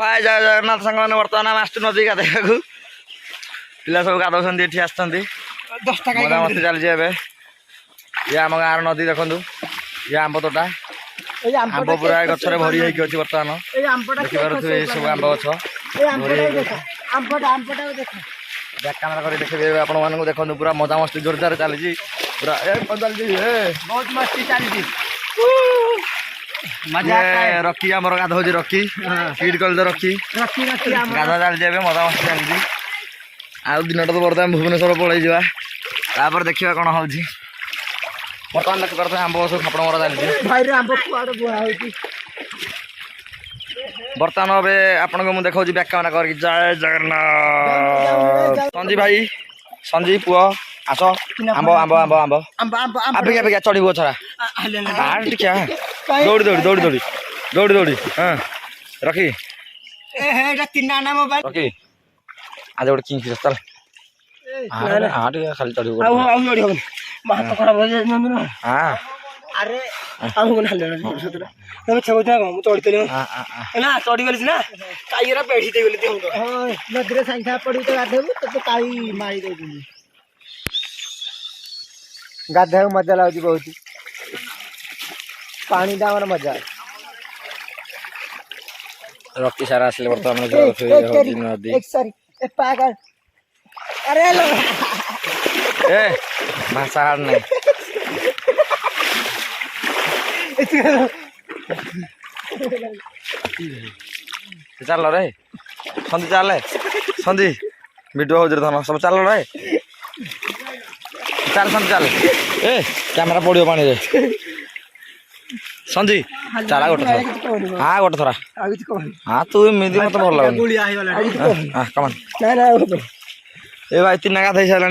हाय जय जगन्नाथ सांग मैंने बर्तमान आम आसु नदी गाधोइया पिला सब गाधौंट ये मजा मस्ती चलती ये आम गाँव नदी देखु ये आंब तोटा आंब पूरा गचर भरी होगी अच्छी बर्तमान देखिपे सब आंब गछ बैक कैमेरा कर देखिए आपण मानक देखो पूरा मजा मस्ती जोरदार चली पूरा बहुत मस्ती चली रखी आमर गाधौज रखी फीड कल तो रखी गाधा चलती मजा मस्ती चलती आउ दिन तो बर्तमान भुवनेश्वर पलि जापर देखा कौन हो बर्तमान देख पारे आंब सब खापड़ मरा चलती बर्तमान ए आपण को मुझे देखा बैक कैमेरा कर जय जगन्नाथ संजी भाई संजी पुआ आस आंब आंब आंब आंब आबिका आबिका चढ़ू छड़ा क्या दौड़ी दौड़ी दौड़ी दौड़ी दौड़ी दौड़ी हाँ रखी रखी आज गोटे किंग चल हाँ ठीक खाली चढ़ हाँ अरे आमको ना तुम छुटा कम चढ़ी ना चढ़ी गली ना कई पेढ़ी दे गली नदी संख्या पड़ी तो गाधेबू तो कई मारी दे गाधे मजा लगे बहुत पानी दाम मजा रक्की सारा आसले बर्तमान नदी अरे ए भाषा हार नहीं चल रे संधि चल संधि वीडियो हो धन सब चल रे चल संधि चल ए कैमेरा पड़ो पानी रे संधि चल गोटे थर हाँ गोटे थरा हाँ तू एमती मत भल लगे कमान ए भाई तीन गाधई सारे